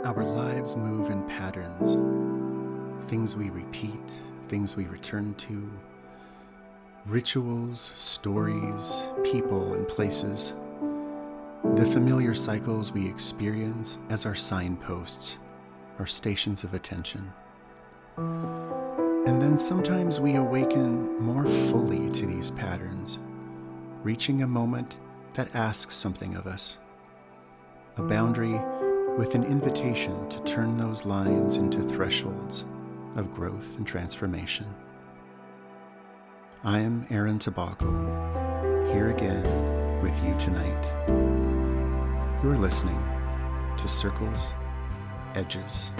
Our lives move in patterns, things we repeat, things we return to, rituals, stories, people, and places. The familiar cycles we experience as our signposts, our stations of attention. And then sometimes we awaken more fully to these patterns, reaching a moment that asks something of us, a boundary with an invitation to turn those lines into thresholds of growth and transformation. I am Aaron Tobacco, here again with you tonight. You're listening to Circles, Edges.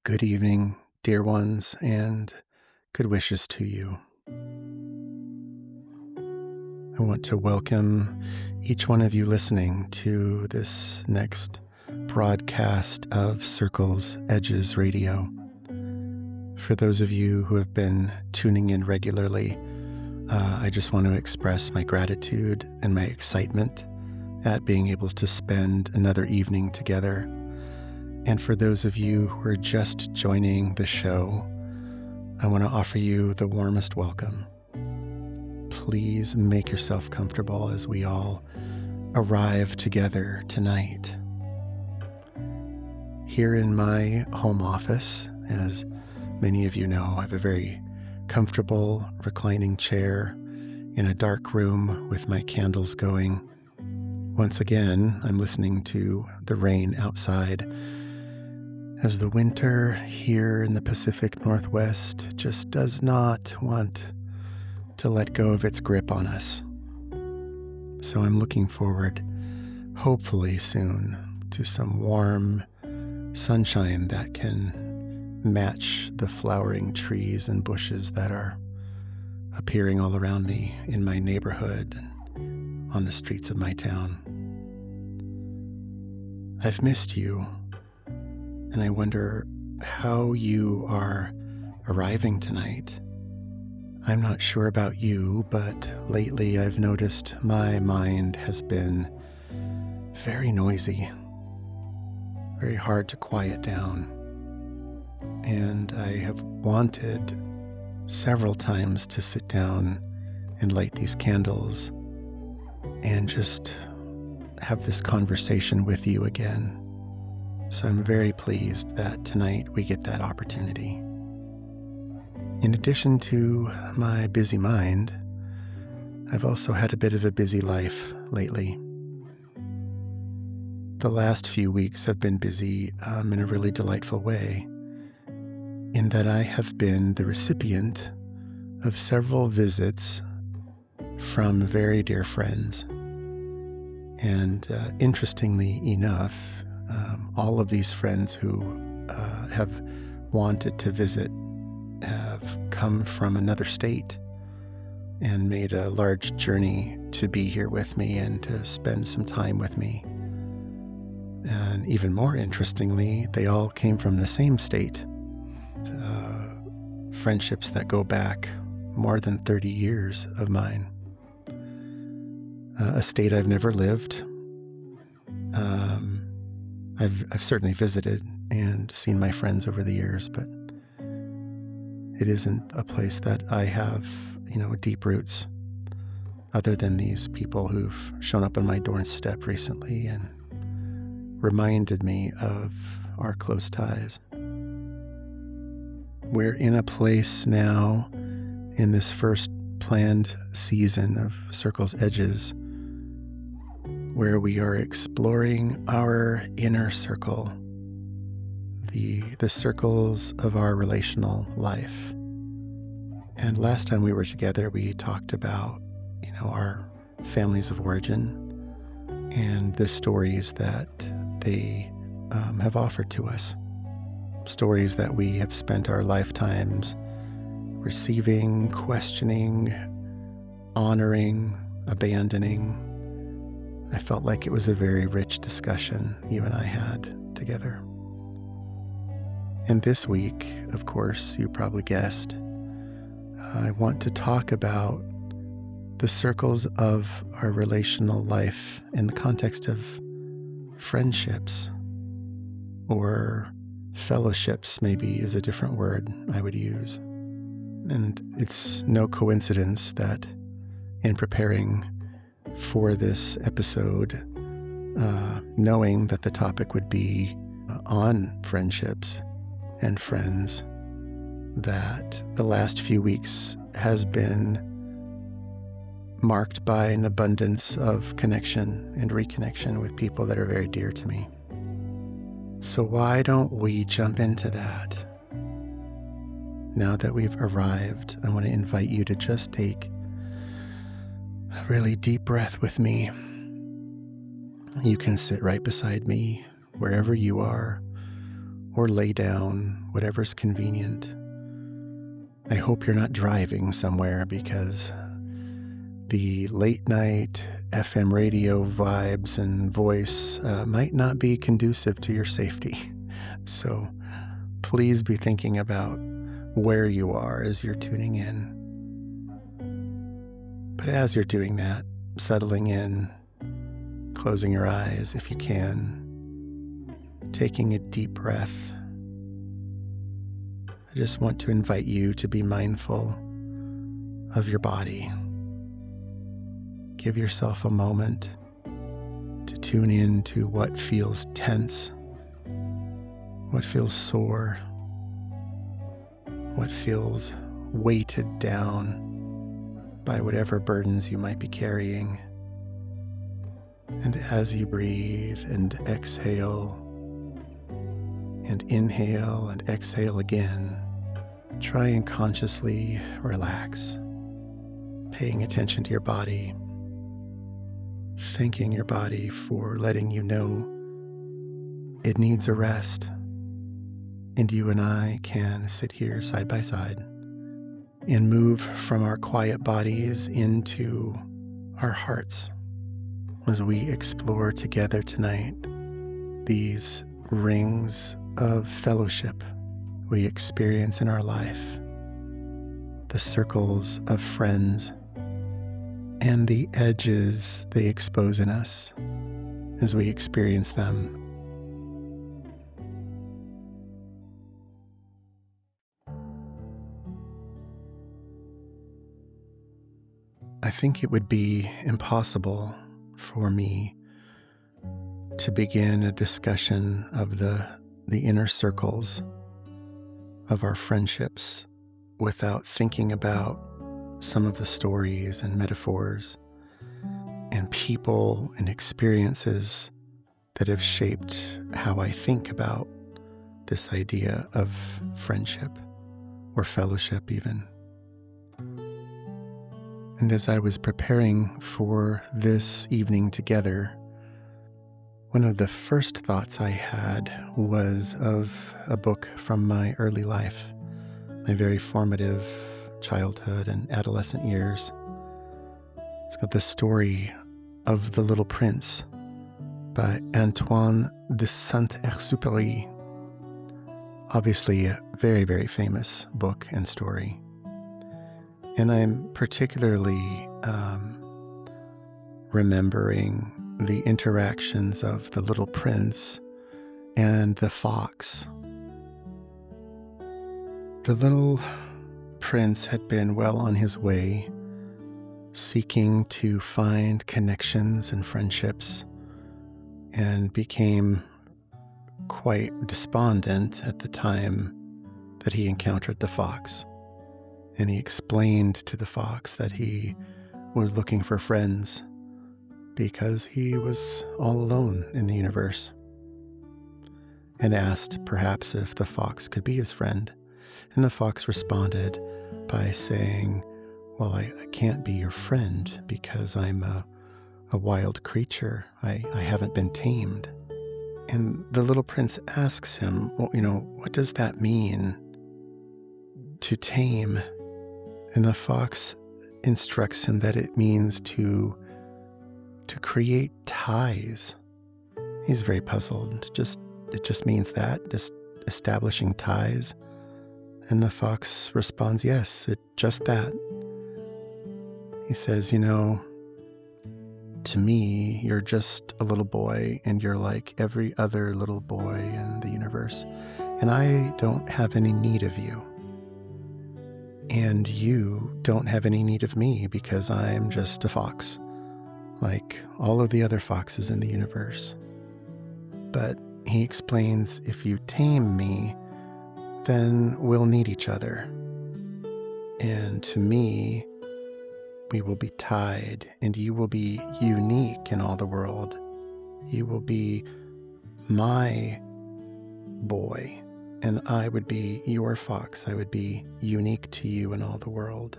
Good evening, dear ones, and good wishes to you. I want to welcome each one of you listening to this next broadcast of Circles, Edges Radio. For those of you who have been tuning in regularly, I just want to express my gratitude and my excitement at being able to spend another evening together. And for those of you who are just joining the show, I want to offer you the warmest welcome. Please make yourself comfortable as we all arrive together tonight. Here in my home office, as many of you know, I have a very comfortable reclining chair in a dark room with my candles going. Once again, I'm listening to the rain outside as the winter here in the Pacific Northwest just does not want to let go of its grip on us. So I'm looking forward, hopefully soon, to some warm sunshine that can match the flowering trees and bushes that are appearing all around me in my neighborhood and on the streets of my town. I've missed you. And I wonder how you are arriving tonight. I'm not sure about you, but lately I've noticed my mind has been very noisy, very hard to quiet down. And I have wanted several times to sit down and light these candles and just have this conversation with you again. So I'm very pleased that tonight we get that opportunity. In addition to my busy mind, I've also had a bit of a busy life lately. The last few weeks have been busy in a really delightful way, in that I have been the recipient of several visits from very dear friends. And interestingly enough, all of these friends who have wanted to visit have come from another state and made a large journey to be here with me and to spend some time with me. And even more interestingly, they all came from the same state. Friendships that go back more than 30 years of mine. A state I've never lived. I've certainly visited and seen my friends over the years, but it isn't a place that I have, deep roots, other than these people who've shown up on my doorstep recently and reminded me of our close ties. We're in a place now in this first planned season of Circles Edges where we are exploring our inner circle, the circles of our relational life. And last time we were together, we talked about, our families of origin and the stories that they have offered to us. Stories that we have spent our lifetimes receiving, questioning, honoring, abandoning. I felt like it was a very rich discussion you and I had together. And this week, of course, you probably guessed, I want to talk about the circles of our relational life in the context of friendships or fellowships, maybe is a different word I would use. And it's no coincidence that in preparing for this episode, knowing that the topic would be on friendships and friends, that the last few weeks has been marked by an abundance of connection and reconnection with people that are very dear to me. So why don't we jump into that? Now that we've arrived, I want to invite you to just take a really deep breath with me. You can sit right beside me, wherever you are, or lay down, whatever's convenient. I hope you're not driving somewhere, because the late night FM radio vibes and voice might not be conducive to your safety. So please be thinking about where you are as you're tuning in. But as you're doing that, settling in, closing your eyes if you can, taking a deep breath, I just want to invite you to be mindful of your body. Give yourself a moment to tune in to what feels tense, what feels sore, what feels weighted down by whatever burdens you might be carrying. And as you breathe and exhale, and inhale and exhale again, try and consciously relax, paying attention to your body, thanking your body for letting you know it needs a rest. And you and I can sit here side by side and move from our quiet bodies into our hearts as we explore together tonight these rings of fellowship we experience in our life, the circles of friends, and the edges they expose in us as we experience them. I think it would be impossible for me to begin a discussion of the inner circles of our friendships without thinking about some of the stories and metaphors and people and experiences that have shaped how I think about this idea of friendship or fellowship even. And as I was preparing for this evening together, one of the first thoughts I had was of a book from my early life, my very formative childhood and adolescent years. It's called The Story of the Little Prince by Antoine de Saint-Exupéry. Obviously a very, very famous book and story. And I'm particularly remembering the interactions of the little prince and the fox. The little prince had been well on his way, seeking to find connections and friendships, and became quite despondent at the time that he encountered the fox. And he explained to the fox that he was looking for friends because he was all alone in the universe, and asked perhaps if the fox could be his friend. And the fox responded by saying, well, I can't be your friend because I'm a wild creature. I haven't been tamed. And the little prince asks him, well, what does that mean, to tame? And the fox instructs him that it means to create ties. He's very puzzled. It just means that, just establishing ties. And the fox responds, yes, just that. He says, to me, you're just a little boy, and you're like every other little boy in the universe, and I don't have any need of you. And you don't have any need of me because I'm just a fox, like all of the other foxes in the universe. But he explains, if you tame me, then we'll need each other. And to me, we will be tied, and you will be unique in all the world. You will be my boy, and I would be your fox. I would be unique to you in all the world.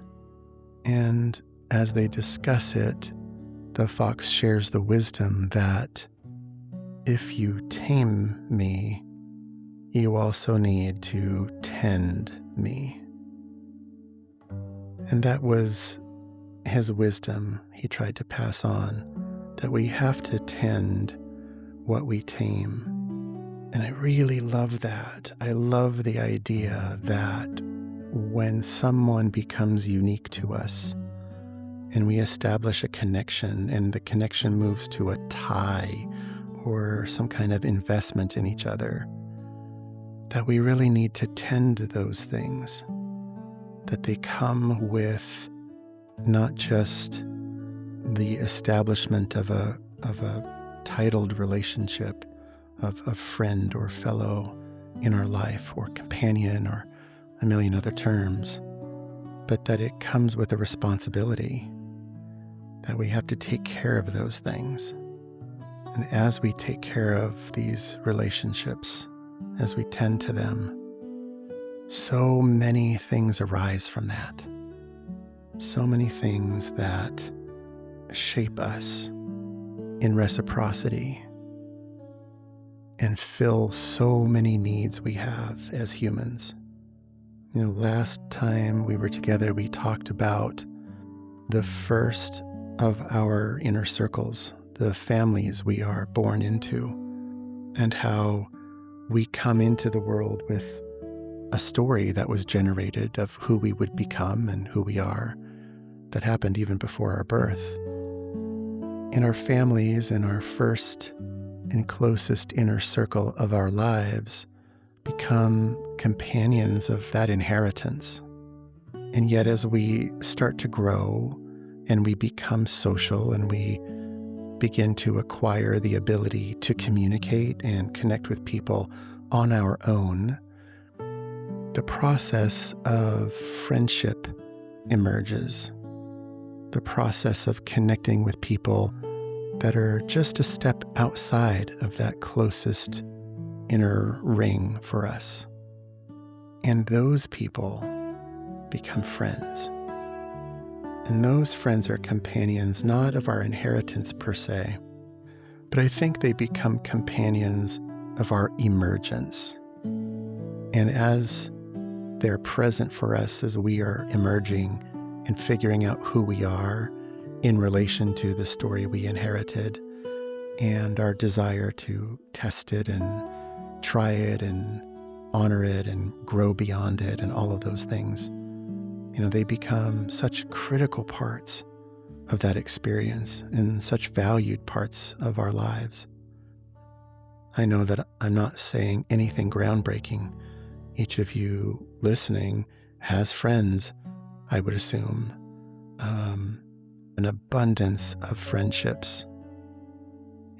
And as they discuss it, the fox shares the wisdom that if you tame me, you also need to tend me. And that was his wisdom he tried to pass on, that we have to tend what we tame. And I really love that. I love the idea that when someone becomes unique to us and we establish a connection, and the connection moves to a tie or some kind of investment in each other, that we really need to tend to those things, that they come with not just the establishment of a titled relationship of friend or fellow in our life, or companion, or a million other terms, but that it comes with a responsibility, that we have to take care of those things. And as we take care of these relationships, as we tend to them, so many things arise from that. So many things that shape us in reciprocity and fill so many needs we have as humans. Last time we were together, we talked about the first of our inner circles, the families we are born into, and how we come into the world with a story that was generated of who we would become and who we are, that happened even before our birth. In our families, in our first and closest inner circle of our lives, become companions of that inheritance. And yet as we start to grow and we become social and we begin to acquire the ability to communicate and connect with people on our own, the process of friendship emerges. The process of connecting with people that are just a step outside of that closest inner ring for us. And those people become friends. And those friends are companions, not of our inheritance per se, but I think they become companions of our emergence. And as they're present for us as we are emerging and figuring out who we are in relation to the story we inherited, and our desire to test it and try it and honor it and grow beyond it and all of those things, they become such critical parts of that experience and such valued parts of our lives. I know that I'm not saying anything groundbreaking. Each of you listening has friends, I would assume, an abundance of friendships.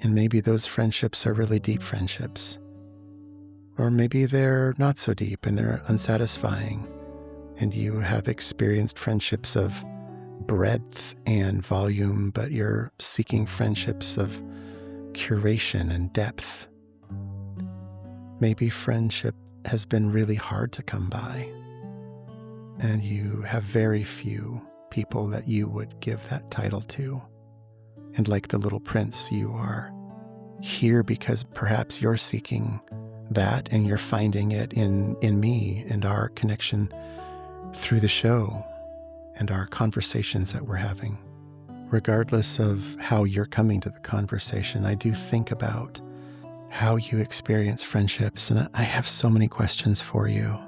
And maybe those friendships are really deep friendships. Or maybe they're not so deep and they're unsatisfying, and you have experienced friendships of breadth and volume, but you're seeking friendships of curation and depth. Maybe friendship has been really hard to come by, and you have very few people that you would give that title to. And like the little prince, you are here because perhaps you're seeking that, and you're finding it in me and our connection through the show and our conversations that we're having. Regardless of how you're coming to the conversation, I do think about how you experience friendships, and I have so many questions for you.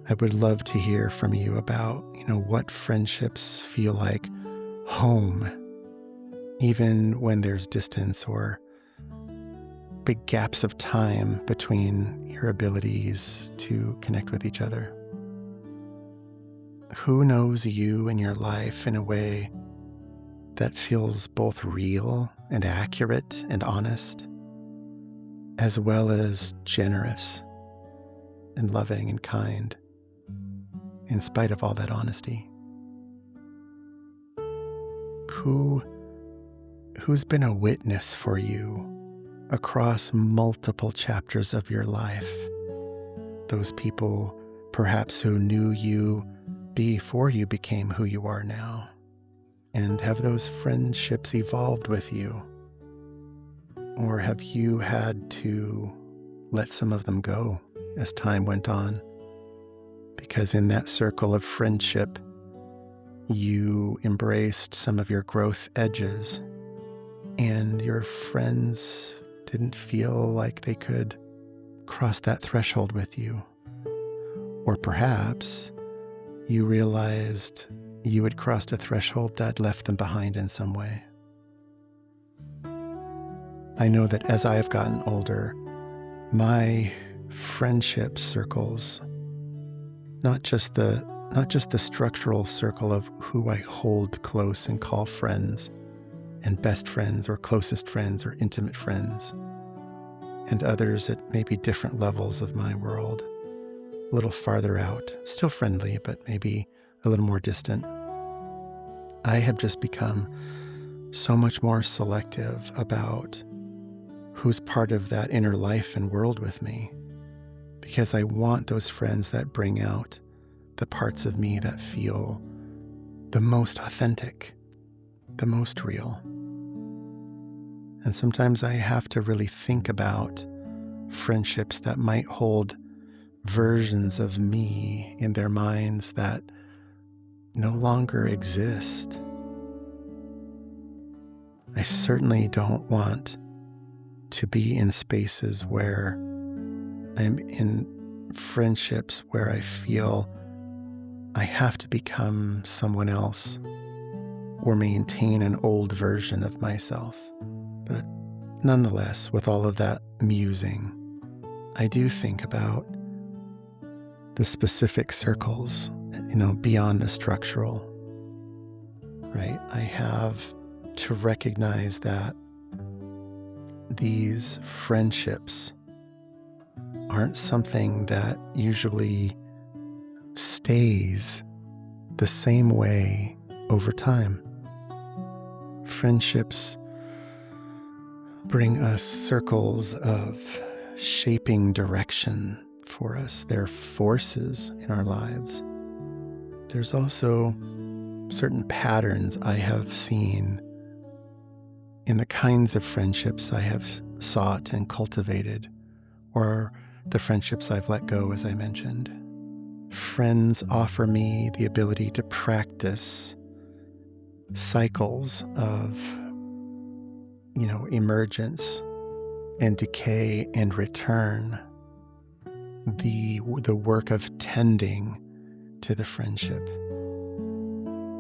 I would love to hear from you about, what friendships feel like home, even when there's distance or big gaps of time between your abilities to connect with each other. Who knows you in your life in a way that feels both real and accurate and honest, as well as generous and loving and kind, in spite of all that honesty? Who's been a witness for you across multiple chapters of your life? Those people perhaps who knew you before you became who you are now. And have those friendships evolved with you? Or have you had to let some of them go as time went on? Because in that circle of friendship, you embraced some of your growth edges, and your friends didn't feel like they could cross that threshold with you. Or perhaps you realized you had crossed a threshold that left them behind in some way. I know that as I have gotten older, my friendship circles, not just the structural circle of who I hold close and call friends and best friends or closest friends or intimate friends, and others at maybe different levels of my world, a little farther out, still friendly, but maybe a little more distant. I have just become so much more selective about who's part of that inner life and world with me, because I want those friends that bring out the parts of me that feel the most authentic, the most real. And sometimes I have to really think about friendships that might hold versions of me in their minds that no longer exist. I certainly don't want to be in spaces where I'm in friendships where I feel I have to become someone else or maintain an old version of myself. But nonetheless, with all of that musing, I do think about the specific circles, beyond the structural, right? I have to recognize that these friendships aren't something that usually stays the same way over time. Friendships bring us circles of shaping direction for us. They're forces in our lives. There's also certain patterns I have seen in the kinds of friendships I have sought and cultivated, or the friendships I've let go, as I mentioned. Friends offer me the ability to practice cycles of, emergence and decay and return, the work of tending to the friendship.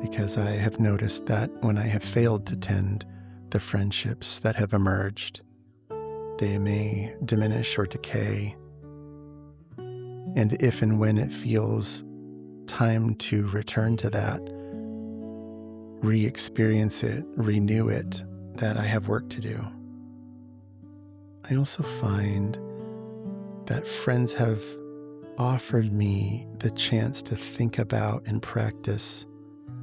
Because I have noticed that when I have failed to tend the friendships that have emerged, they may diminish or decay. And if and when it feels time to return to that, re-experience it, renew it, that I have work to do. I also find that friends have offered me the chance to think about and practice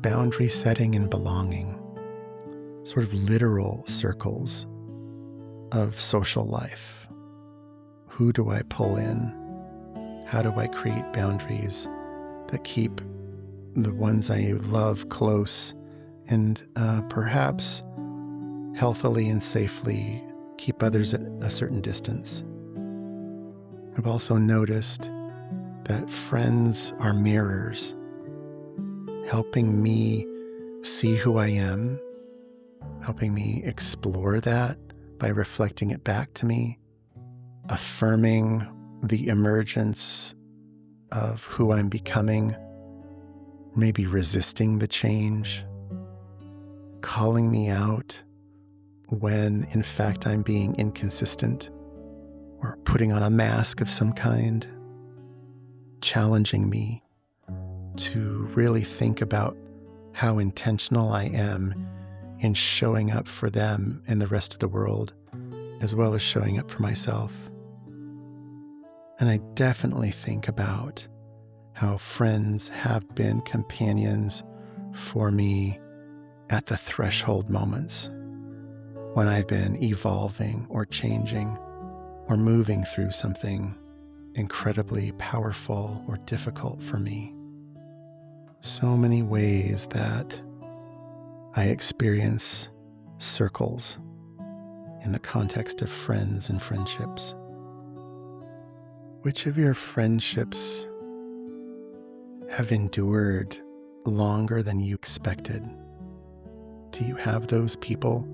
boundary setting and belonging, sort of literal circles of social life. Who do I pull in? How do I create boundaries that keep the ones I love close and perhaps healthily and safely keep others at a certain distance? I've also noticed that friends are mirrors, helping me see who I am, helping me explore that by reflecting it back to me, affirming the emergence of who I'm becoming, maybe resisting the change, calling me out when in fact I'm being inconsistent or putting on a mask of some kind, challenging me to really think about how intentional I am in showing up for them and the rest of the world, as well as showing up for myself. And I definitely think about how friends have been companions for me at the threshold moments when I've been evolving or changing or moving through something incredibly powerful or difficult for me. So many ways that I experience circles in the context of friends and friendships. Which of your friendships have endured longer than you expected? Do you have those people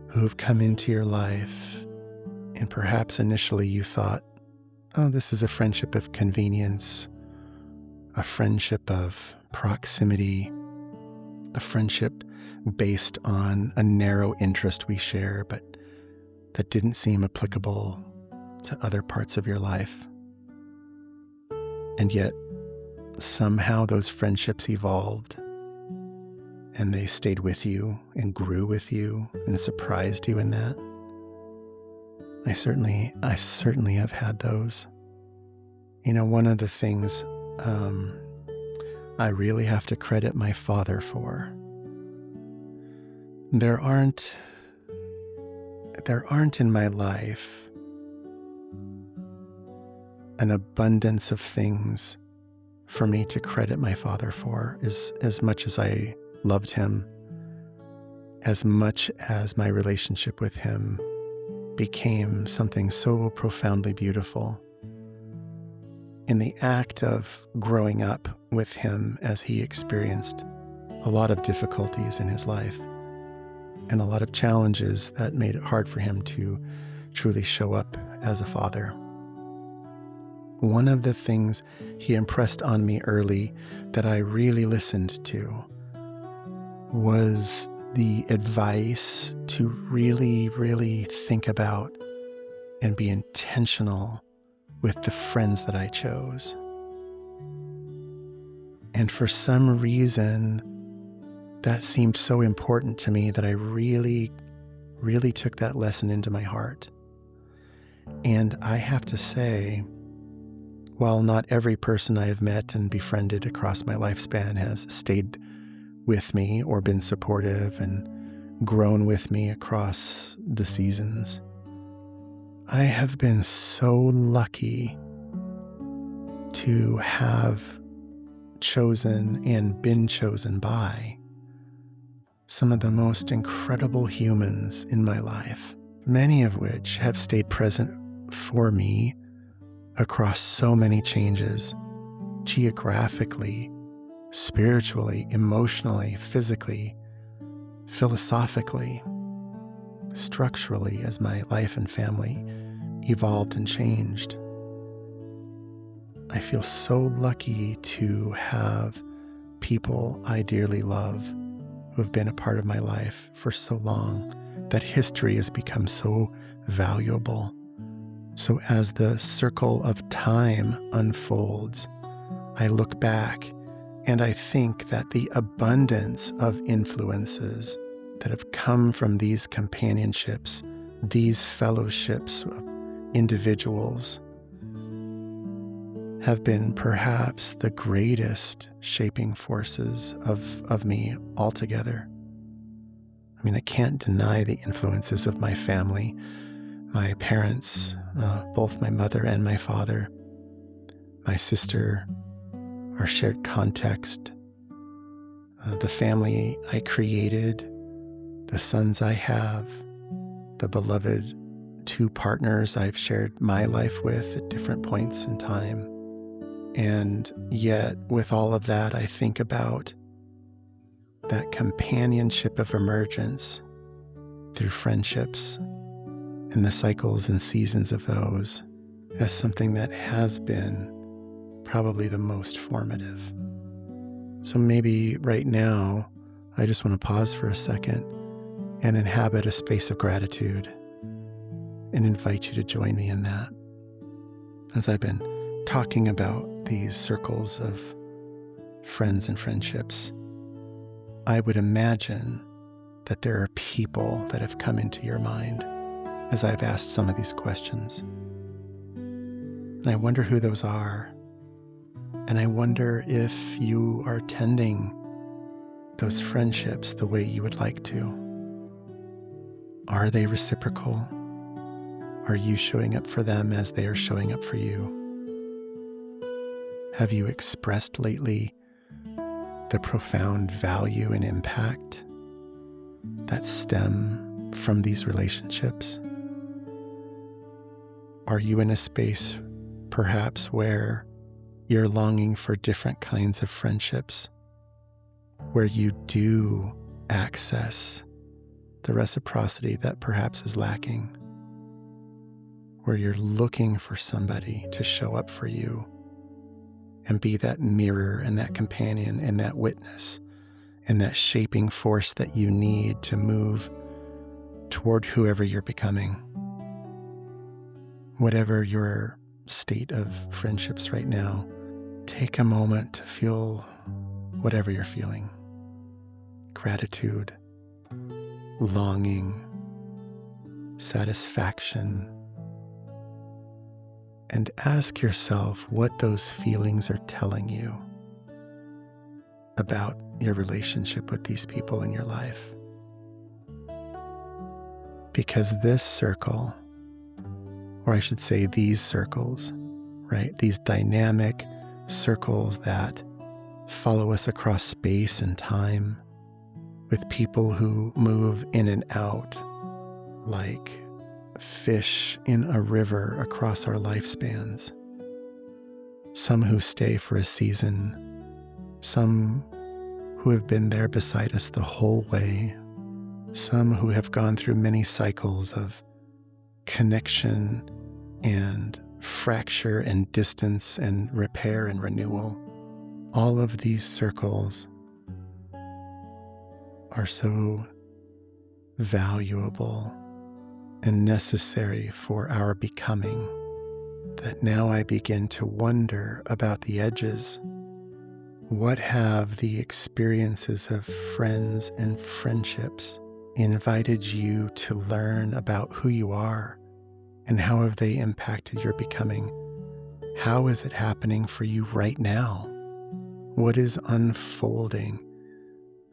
who have come into your life and perhaps initially you thought, oh, this is a friendship of convenience, a friendship of proximity, a friendship based on a narrow interest we share, but that didn't seem applicable to other parts of your life. And yet, somehow those friendships evolved and they stayed with you and grew with you and surprised you in that. I certainly have had those. You know, one of the things I really have to credit my father for. There aren't in my life an abundance of things for me to credit my father for, as much as I loved him, as much as my relationship with him became something so profoundly beautiful. In the act of growing up with him as he experienced a lot of difficulties in his life and a lot of challenges that made it hard for him to truly show up as a father. One of the things he impressed on me early that I really listened to was the advice to really, really think about and be intentional with the friends that I chose. And for some reason, that seemed so important to me that I really, really took that lesson into my heart. And I have to say, while not every person I have met and befriended across my lifespan has stayed with me or been supportive and grown with me across the seasons, I have been so lucky to have chosen and been chosen by some of the most incredible humans in my life, many of which have stayed present for me across so many changes, geographically, spiritually, emotionally, physically, philosophically, structurally, as my life and family evolved and changed. I feel so lucky to have people I dearly love who have been a part of my life for so long. That history has become so valuable. So as the circle of time unfolds, I look back and I think that the abundance of influences that have come from these companionships, these fellowships of individuals, have been perhaps the greatest shaping forces of me altogether. I mean, I can't deny the influences of my family, my parents, both my mother and my father, my sister, our shared context, the family I created, the sons I have, the beloved two partners I've shared my life with at different points in time. And yet, with all of that, I think about that companionship of emergence through friendships and the cycles and seasons of those as something that has been probably the most formative. So maybe right now, I just want to pause for a second and inhabit a space of gratitude and invite you to join me in that. As I've been talking about these circles of friends and friendships, I would imagine that there are people that have come into your mind as I've asked some of these questions. And I wonder who those are. And I wonder if you are tending those friendships the way you would like to. Are they reciprocal? Are you showing up for them as they are showing up for you? Have you expressed lately the profound value and impact that stem from these relationships? Are you in a space perhaps where you're longing for different kinds of friendships, where you do access the reciprocity that perhaps is lacking, where you're looking for somebody to show up for you and be that mirror and that companion and that witness and that shaping force that you need to move toward whoever you're becoming? Whatever your state of friendships right now, take a moment to feel whatever you're feeling. Gratitude, longing, satisfaction, and ask yourself what those feelings are telling you about your relationship with these people in your life. Because this circle, or I should say these circles, right? These dynamic circles that follow us across space and time, with people who move in and out like fish in a river across our lifespans. Some who stay for a season, some who have been there beside us the whole way, some who have gone through many cycles of connection and fracture and distance and repair and renewal. All of these circles are so valuable and necessary for our becoming that now I begin to wonder about the edges. What have the experiences of friends and friendships invited you to learn about who you are, and how have they impacted your becoming? How is it happening for you right now? What is unfolding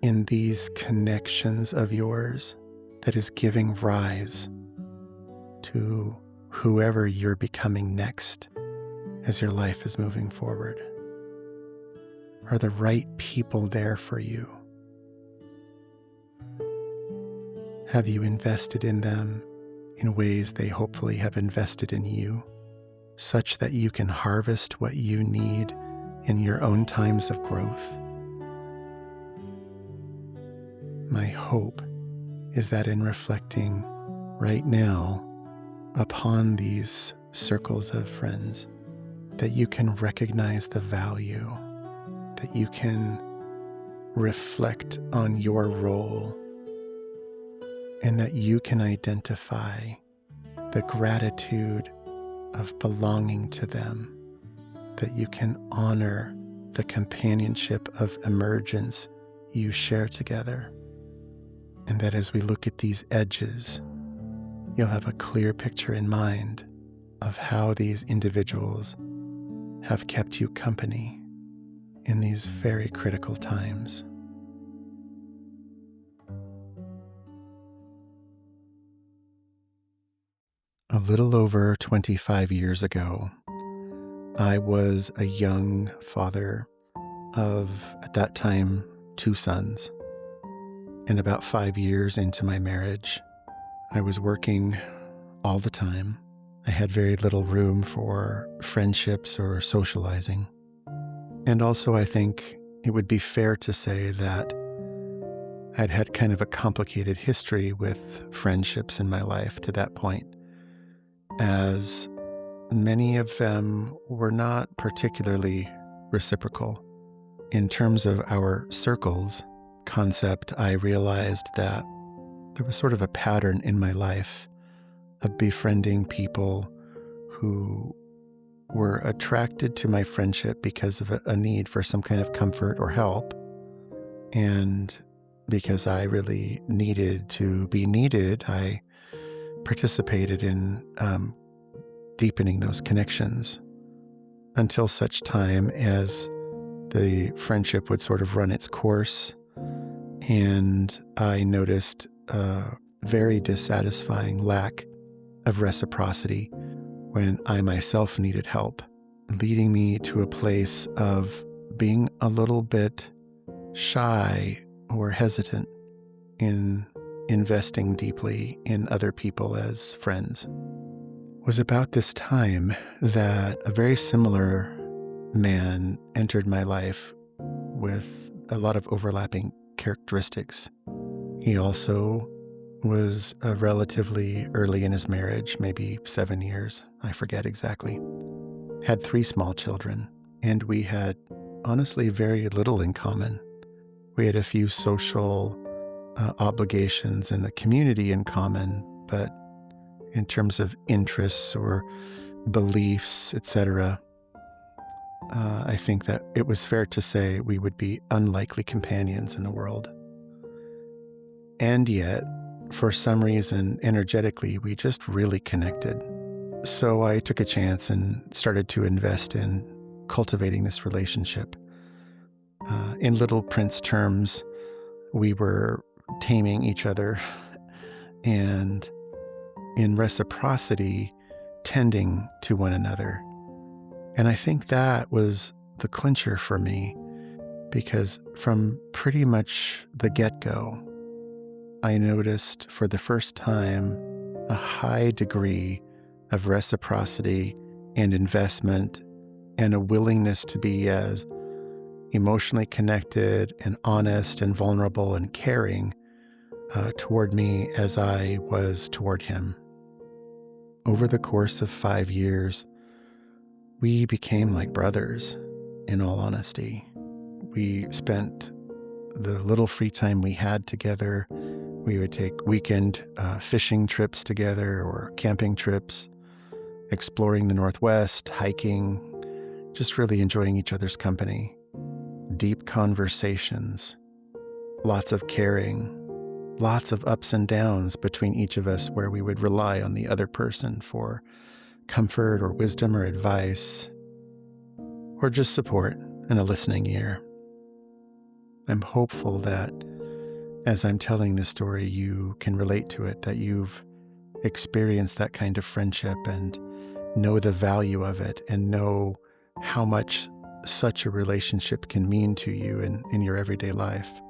in these connections of yours that is giving rise to whoever you're becoming next as your life is moving forward? Are the right people there for you? Have you invested in them in ways they hopefully have invested in you, such that you can harvest what you need in your own times of growth? My hope is that in reflecting right now upon these circles of friends, that you can recognize the value, that you can reflect on your role, and that you can identify the gratitude of belonging to them, that you can honor the companionship of emergence you share together, and that as we look at these edges, you'll have a clear picture in mind of how these individuals have kept you company in these very critical times. A little over 25 years ago, I was a young father of, at that time, 2 sons. And about 5 years into my marriage, I was working all the time. I had very little room for friendships or socializing. And also, I think it would be fair to say that I'd had kind of a complicated history with friendships in my life to that point, as many of them were not particularly reciprocal. In terms of our circles concept, I realized that there was sort of a pattern in my life of befriending people who were attracted to my friendship because of a need for some kind of comfort or help. And because I really needed to be needed, I participated in deepening those connections until such time as the friendship would sort of run its course. And I noticed a very dissatisfying lack of reciprocity when I myself needed help, leading me to a place of being a little bit shy or hesitant in investing deeply in other people as friends. It was about this time that a very similar man entered my life with a lot of overlapping characteristics. He also was relatively early in his marriage, maybe 7 years, I forget exactly. Had 3 small children, and we had honestly very little in common. We had a few social obligations in the community in common, but in terms of interests or beliefs, etc., I think that it was fair to say we would be unlikely companions in the world. And yet, for some reason, energetically, we just really connected. So I took a chance and started to invest in cultivating this relationship. In Little Prince terms, we were taming each other and in reciprocity, tending to one another. And I think that was the clincher for me, because from pretty much the get-go, I noticed for the first time a high degree of reciprocity and investment and a willingness to be as emotionally connected and honest and vulnerable and caring toward me as I was toward him. Over the course of 5 years, we became like brothers, in all honesty. We spent the little free time we had together. We would take weekend fishing trips together or camping trips, exploring the Northwest, hiking, just really enjoying each other's company. Deep conversations, lots of caring, lots of ups and downs between each of us where we would rely on the other person for comfort or wisdom or advice, or just support and a listening ear. I'm hopeful that as I'm telling this story, you can relate to it, that you've experienced that kind of friendship and know the value of it and know how much such a relationship can mean to you in your everyday life.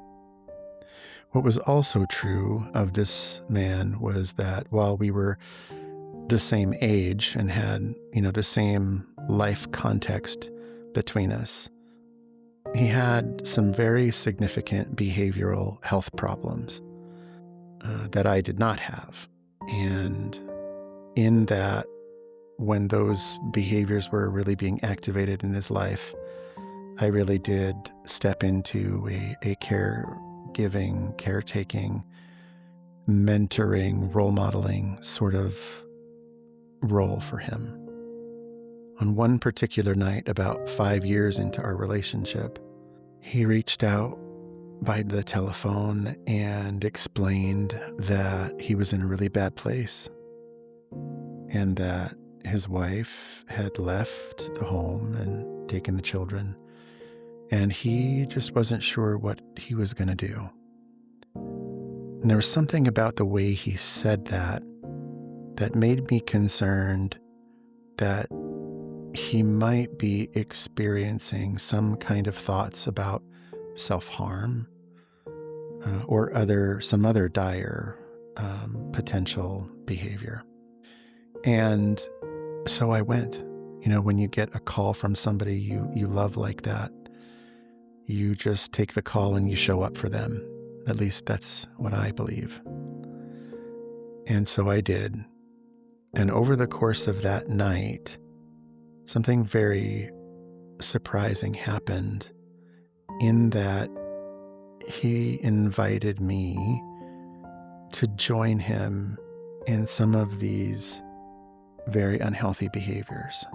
What was also true of this man was that while we were the same age and had, the same life context between us, he had some very significant behavioral health problems that I did not have. And in that, when those behaviors were really being activated in his life, I really did step into a caregiving, caretaking, mentoring, role modeling sort of role for him. On one particular night, about 5 years into our relationship, he reached out by the telephone and explained that he was in a really bad place and that his wife had left the home and taken the children, and he just wasn't sure what he was going to do. And there was something about the way he said that made me concerned that he might be experiencing some kind of thoughts about self-harm or some other dire potential behavior. And so I went. When you get a call from somebody you love like that, you just take the call and you show up for them. At least that's what I believe. And so I did. And over the course of that night, something very surprising happened in that he invited me to join him in some of these very unhealthy behaviors.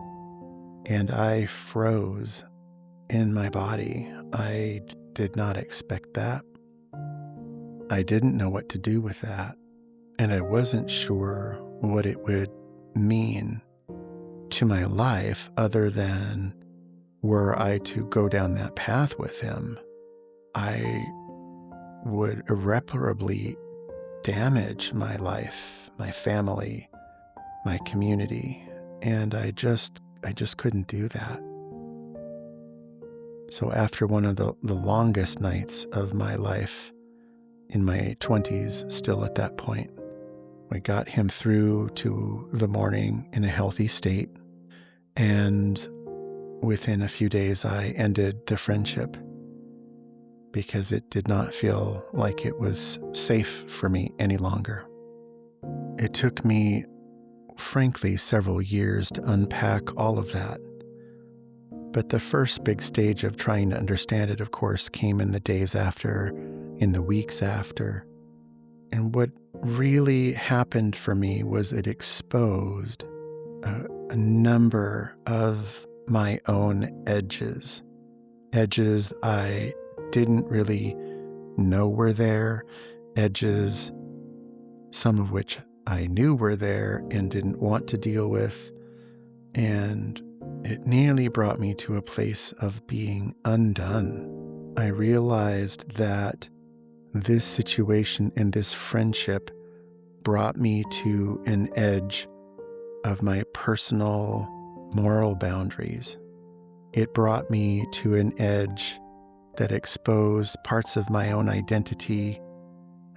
And I froze in my body. I did not expect that. I didn't know what to do with that. And I wasn't sure what it would mean to my life other than were I to go down that path with him, I would irreparably damage my life, my family, my community. And I just couldn't do that. So after one of the longest nights of my life, in my 20s, still at that point, we got him through to the morning in a healthy state. And within a few days, I ended the friendship because it did not feel like it was safe for me any longer. It took me, frankly, several years to unpack all of that. But the first big stage of trying to understand it, of course, came in the days after, in the weeks after. And what really happened for me was it exposed a number of my own edges I didn't really know were there, edges, some of which I knew were there and didn't want to deal with. And it nearly brought me to a place of being undone. I realized that this situation and this friendship brought me to an edge of my personal moral boundaries. It brought me to an edge that exposed parts of my own identity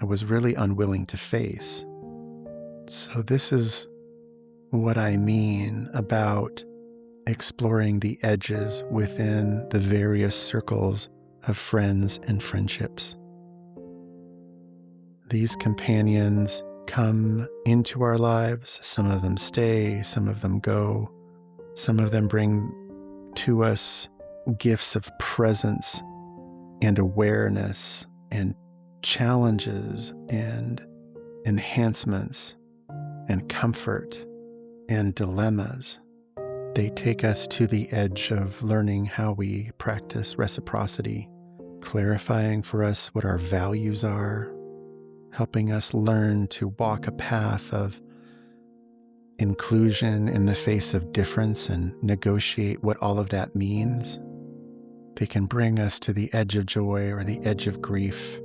I was really unwilling to face. So this is what I mean about exploring the edges within the various circles of friends and friendships. These companions come into our lives. Some of them stay, some of them go. Some of them bring to us gifts of presence and awareness and challenges and enhancements and comfort and dilemmas. They take us to the edge of learning how we practice reciprocity, clarifying for us what our values are, helping us learn to walk a path of inclusion in the face of difference and negotiate what all of that means. They can bring us to the edge of joy or the edge of grief.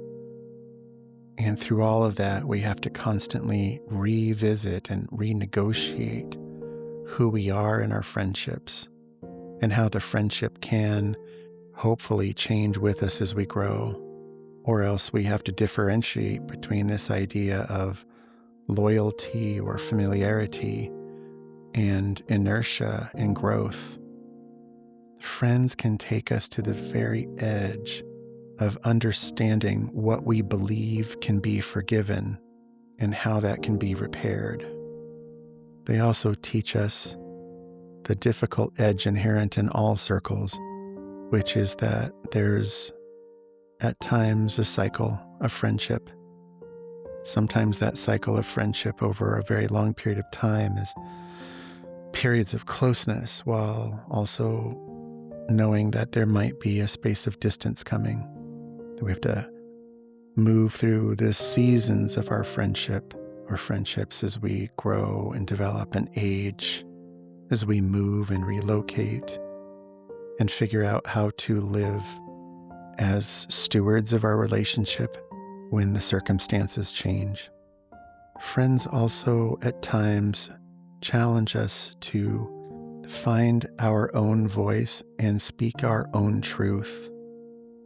And through all of that, we have to constantly revisit and renegotiate who we are in our friendships and how the friendship can hopefully change with us as we grow. Or else we have to differentiate between this idea of loyalty or familiarity and inertia and growth. Friends can take us to the very edge of understanding what we believe can be forgiven and how that can be repaired. They also teach us the difficult edge inherent in all circles, which is that there's at times a cycle of friendship. Sometimes that cycle of friendship over a very long period of time is periods of closeness, while also knowing that there might be a space of distance coming. We have to move through the seasons of our friendship or friendships as we grow and develop and age, as we move and relocate and figure out how to live as stewards of our relationship when the circumstances change. Friends also at times challenge us to find our own voice and speak our own truth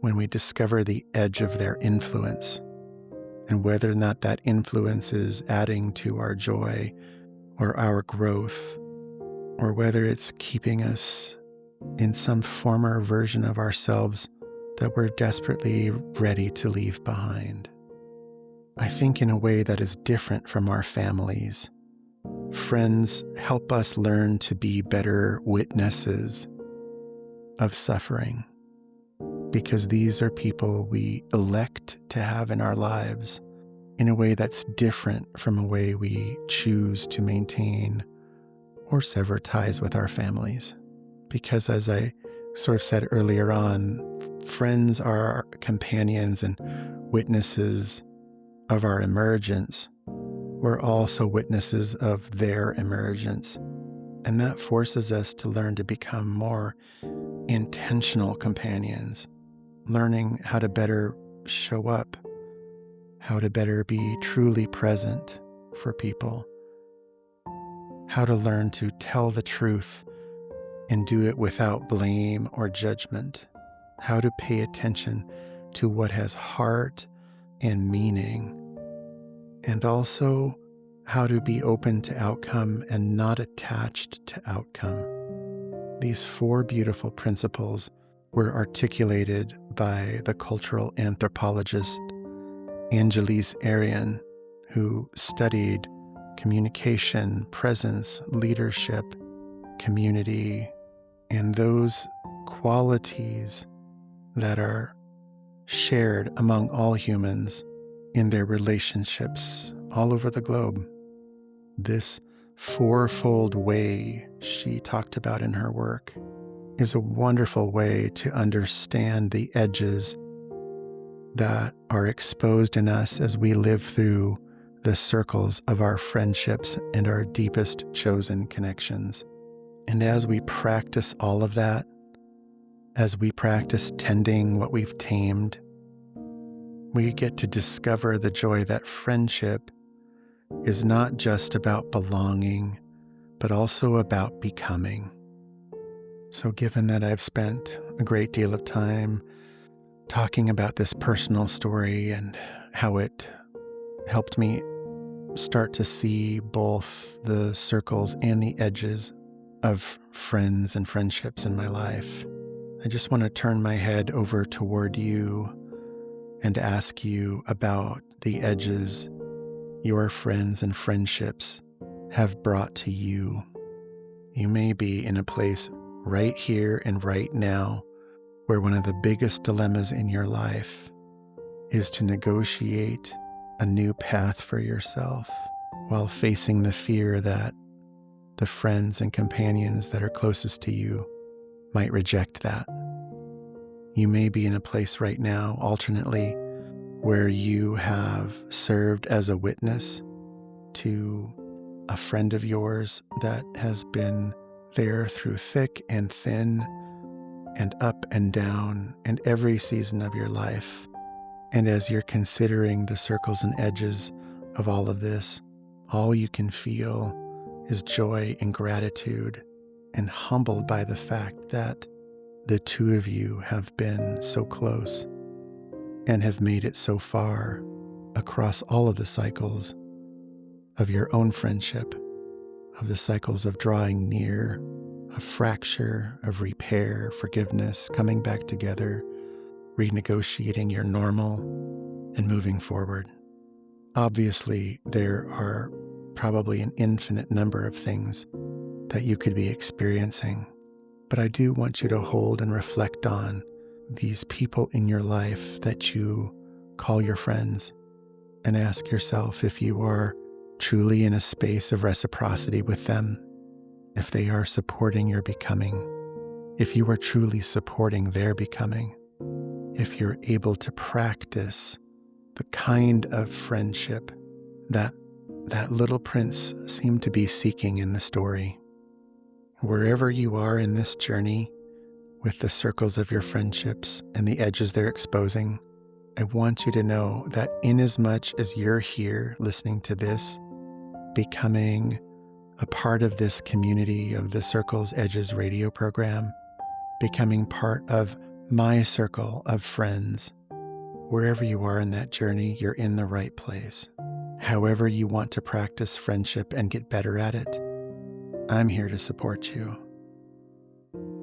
when we discover the edge of their influence, and whether or not that influence is adding to our joy or our growth, or whether it's keeping us in some former version of ourselves that we're desperately ready to leave behind. I think in a way that is different from our families. Friends help us learn to be better witnesses of suffering, because these are people we elect to have in our lives in a way that's different from a way we choose to maintain or sever ties with our families. Because as I sort of said earlier on, friends are our companions and witnesses of our emergence. We're also witnesses of their emergence. And that forces us to learn to become more intentional companions, learning how to better show up, how to better be truly present for people, how to learn to tell the truth and do it without blame or judgment, how to pay attention to what has heart and meaning, and also how to be open to outcome and not attached to outcome. These 4 beautiful principles were articulated by the cultural anthropologist Angeles Arian, who studied communication, presence, leadership, community, and those qualities that are shared among all humans in their relationships all over the globe. This 4-fold way she talked about in her work is a wonderful way to understand the edges that are exposed in us as we live through the circles of our friendships and our deepest chosen connections. And as we practice all of that, as we practice tending what we've tamed, we get to discover the joy that friendship is not just about belonging, but also about becoming. So given that I've spent a great deal of time talking about this personal story and how it helped me start to see both the circles and the edges of friends and friendships in my life, I just want to turn my head over toward you and ask you about the edges your friends and friendships have brought to you. You may be in a place right here and right now where one of the biggest dilemmas in your life is to negotiate a new path for yourself while facing the fear that the friends and companions that are closest to you might reject that. You may be in a place right now, alternately, where you have served as a witness to a friend of yours that has been there through thick and thin and up and down and every season of your life. And as you're considering the circles and edges of all of this, all you can feel is joy and gratitude and humbled by the fact that the two of you have been so close and have made it so far across all of the cycles of your own friendship, of the cycles of drawing near, of fracture, of repair, forgiveness, coming back together, renegotiating your normal, and moving forward. Obviously, there are probably an infinite number of things that you could be experiencing, but I do want you to hold and reflect on these people in your life that you call your friends, and ask yourself if you are truly in a space of reciprocity with them, if they are supporting your becoming, if you are truly supporting their becoming, if you're able to practice the kind of friendship that little prince seemed to be seeking in the story. Wherever you are in this journey with the circles of your friendships and the edges they're exposing, I want you to know that inasmuch as you're here listening to this, becoming a part of this community of the Circles Edges radio program, becoming part of my circle of friends, wherever you are in that journey, you're in the right place. However you want to practice friendship and get better at it, I'm here to support you.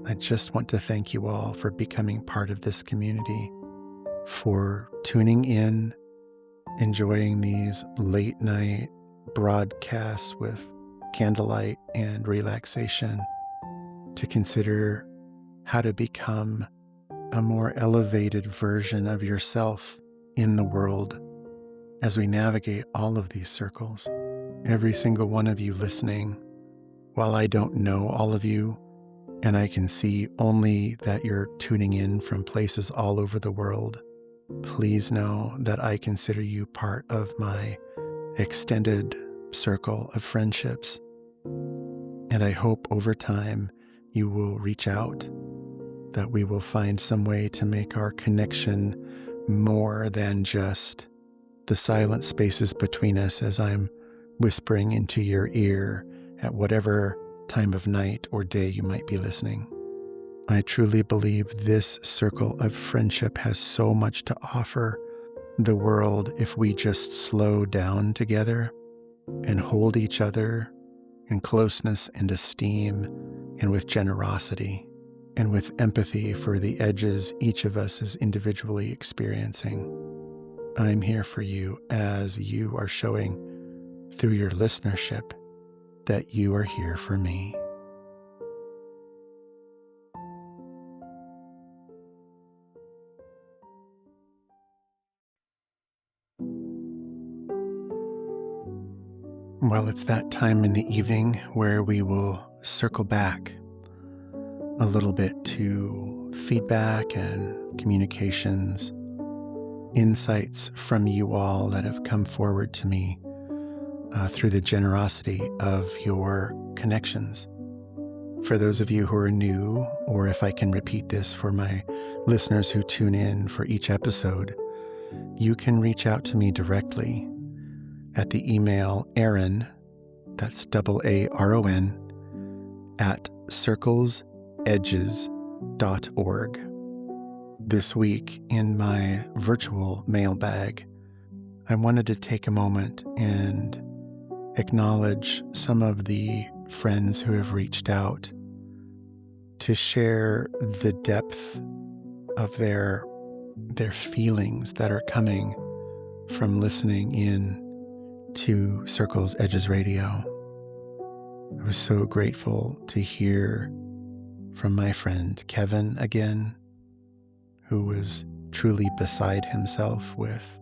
I just want to thank you all for becoming part of this community, for tuning in, enjoying these late night broadcasts with candlelight and relaxation to consider how to become a more elevated version of yourself in the world as we navigate all of these circles. Every single one of you listening, while I don't know all of you, and I can see only that you're tuning in from places all over the world, please know that I consider you part of my extended circle of friendships. And I hope over time you will reach out, that we will find some way to make our connection more than just the silent spaces between us as I'm whispering into your ear at whatever time of night or day you might be listening. I truly believe this circle of friendship has so much to offer the world if we just slow down together and hold each other in closeness and esteem and with generosity and with empathy for the edges each of us is individually experiencing. I'm here for you as you are showing through your listenership that you are here for me. Well, it's that time in the evening where we will circle back a little bit to feedback and communications, insights from you all that have come forward to me through the generosity of your connections. For those of you who are new, or if I can repeat this for my listeners who tune in for each episode, you can reach out to me directly at the email Aaron, that's AARON, at circlesedges.org. This week in my virtual mailbag, I wanted to take a moment and acknowledge some of the friends who have reached out to share the depth of their feelings that are coming from listening in to Circles Edges Radio. I was so grateful to hear from my friend Kevin again, who was truly beside himself with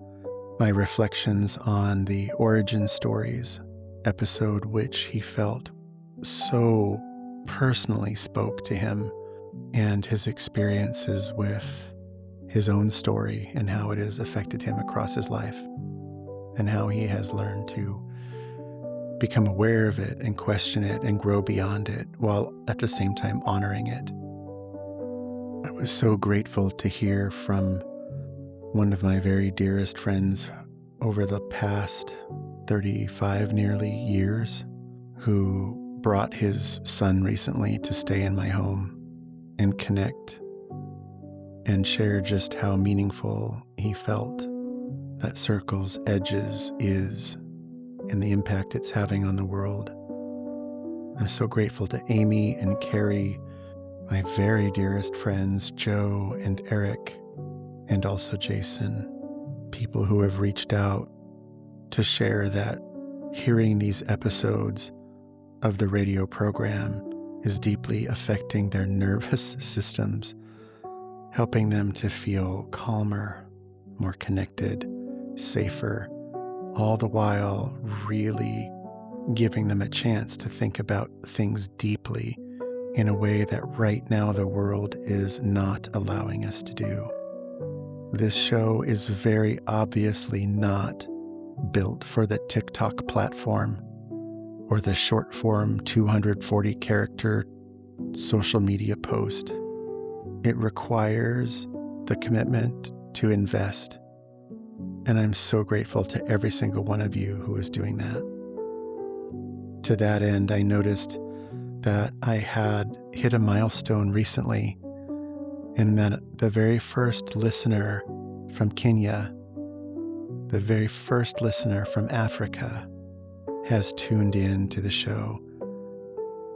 my reflections on the origin stories episode, which he felt so personally spoke to him and his experiences with his own story and how it has affected him across his life and how he has learned to become aware of it and question it and grow beyond it while at the same time honoring it. I was so grateful to hear from one of my very dearest friends over the past 35 nearly years, who brought his son recently to stay in my home and connect and share just how meaningful he felt that Circle's Edges is and the impact it's having on the world. I'm so grateful to Amy and Carrie, my very dearest friends, Joe and Eric, and also Jason, people who have reached out to share that hearing these episodes of the radio program is deeply affecting their nervous systems, helping them to feel calmer, more connected, safer, all the while really giving them a chance to think about things deeply in a way that right now the world is not allowing us to do. This show is very obviously not built for the TikTok platform or the short form 240 character social media post. It requires the commitment to invest. And I'm so grateful to every single one of you who is doing that. To that end, I noticed that I had hit a milestone recently, and that the very first listener from Kenya, the very first listener from Africa, has tuned in to the show.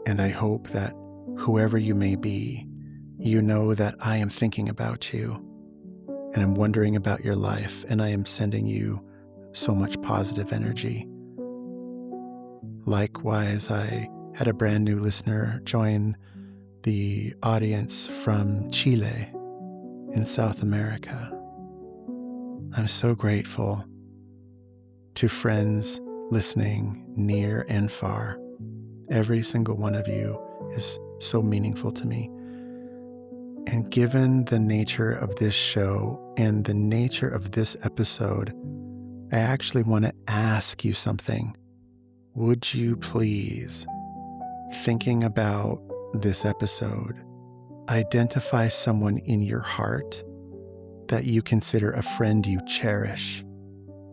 And I hope that whoever you may be, you know that I am thinking about you, and I'm wondering about your life, and I am sending you so much positive energy. Likewise, I had a brand new listener join the audience from Chile in South America. I'm so grateful to friends listening near and far. Every single one of you is so meaningful to me. And given the nature of this show and the nature of this episode, I actually want to ask you something. Would you please, thinking about this episode, identify someone in your heart that you consider a friend you cherish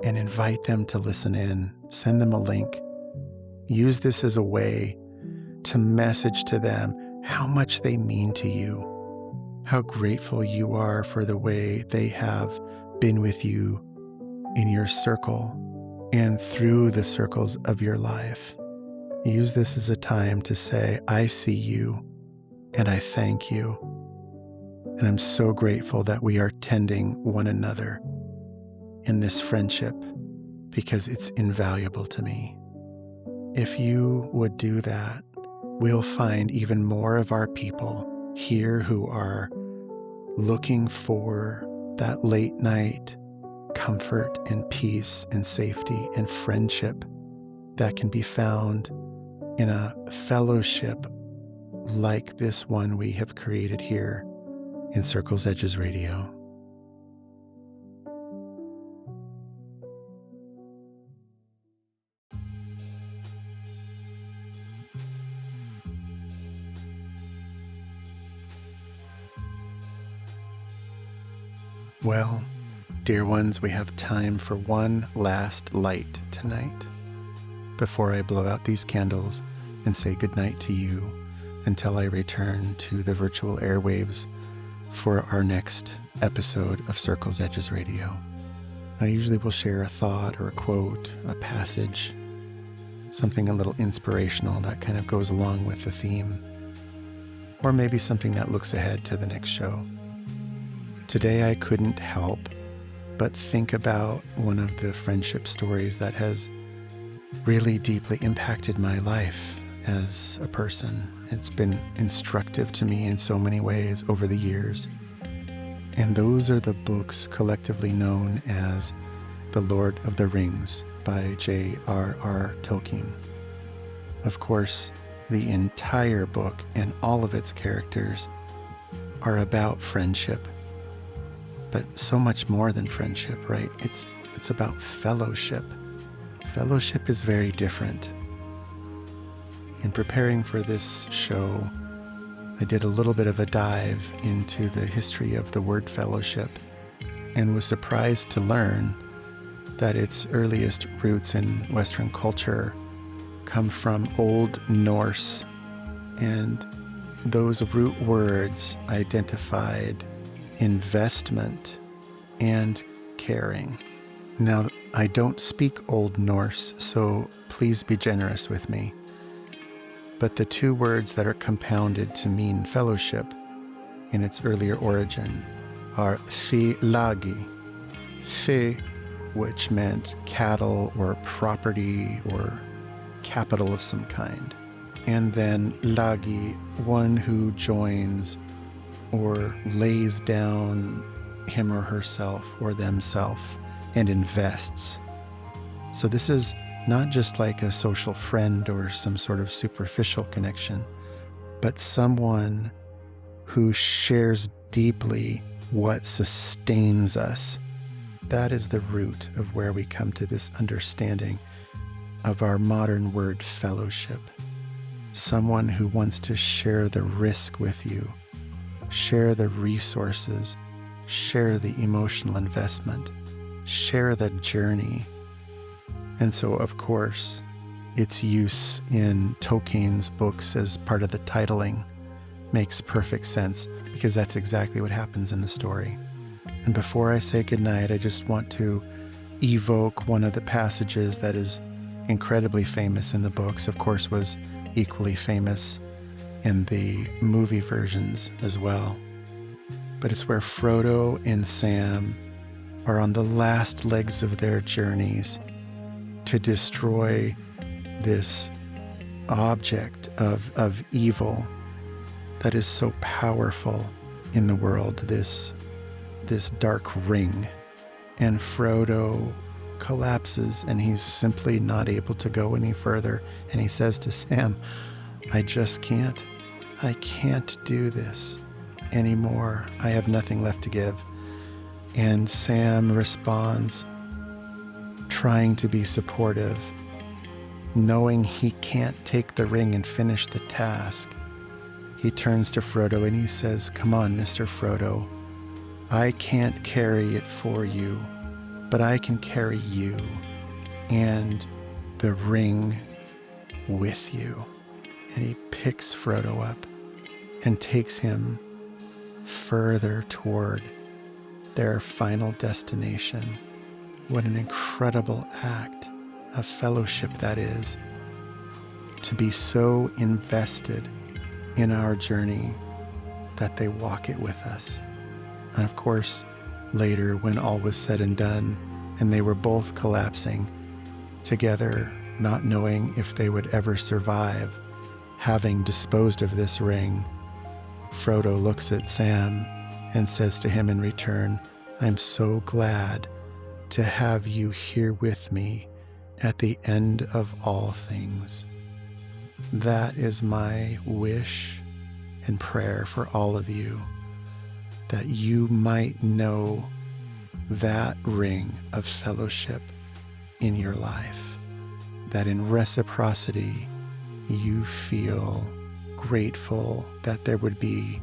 and invite them to listen in. Send them a link. Use this as a way to message to them how much they mean to you, how grateful you are for the way they have been with you in your circle and through the circles of your life. Use this as a time to say, I see you and I thank you. And I'm so grateful that we are tending one another in this friendship because it's invaluable to me. If you would do that, we'll find even more of our people here who are looking for that late night comfort and peace and safety and friendship that can be found in a fellowship like this one we have created here in Circles Edges Radio. Well, dear ones, we have time for one last light tonight before I blow out these candles and say goodnight to you until I return to the virtual airwaves for our next episode of Circles Edges Radio. I usually will share a thought or a quote, a passage, something a little inspirational that kind of goes along with the theme, or maybe something that looks ahead to the next show. Today I couldn't help but think about one of the friendship stories that has really deeply impacted my life as a person. It's been instructive to me in so many ways over the years. And those are the books collectively known as The Lord of the Rings by J.R.R. Tolkien. Of course, the entire book and all of its characters are about friendship. But so much more than friendship, right? It's about fellowship. Fellowship is very different. In preparing for this show, I did a little bit of a dive into the history of the word fellowship and was surprised to learn that its earliest roots in Western culture come from Old Norse, and those root words identified investment and caring. Now, I don't speak Old Norse, so please be generous with me. But the two words that are compounded to mean fellowship in its earlier origin are félagi. Fé, which meant cattle or property or capital of some kind. And then lagi, one who joins or lays down him or herself or themselves and invests. So this is not just like a social friend or some sort of superficial connection, but someone who shares deeply what sustains us. That is the root of where we come to this understanding of our modern word fellowship. Someone who wants to share the risk with you, share the resources, share the emotional investment, share the journey. And so, of course, its use in Tolkien's books as part of the titling makes perfect sense, because that's exactly what happens in the story. And before I say goodnight, I just want to evoke one of the passages that is incredibly famous in the books, of course, was equally famous in the movie versions as well. But it's where Frodo and Sam are on the last legs of their journeys to destroy this object of evil that is so powerful in the world, this dark ring. And Frodo collapses, and he's simply not able to go any further. And he says to Sam, I just can't. I can't do this anymore. I have nothing left to give. And Sam responds, trying to be supportive, knowing he can't take the ring and finish the task. He turns to Frodo and he says, come on, Mr. Frodo. I can't carry it for you, but I can carry you and the ring with you. And he picks Frodo up and takes him further toward their final destination. What an incredible act of fellowship that is, to be so invested in our journey that they walk it with us. And of course, later, when all was said and done, and they were both collapsing together, not knowing if they would ever survive, having disposed of this ring, Frodo looks at Sam and says to him in return, I'm so glad to have you here with me at the end of all things. That is my wish and prayer for all of you, that you might know that ring of fellowship in your life, that in reciprocity you feel grateful that there would be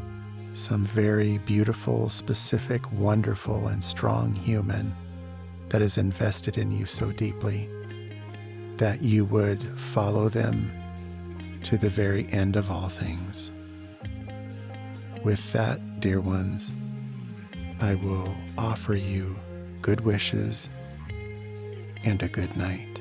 some very beautiful, specific, wonderful, and strong human that is invested in you so deeply that you would follow them to the very end of all things. With that, dear ones, I will offer you good wishes and a good night.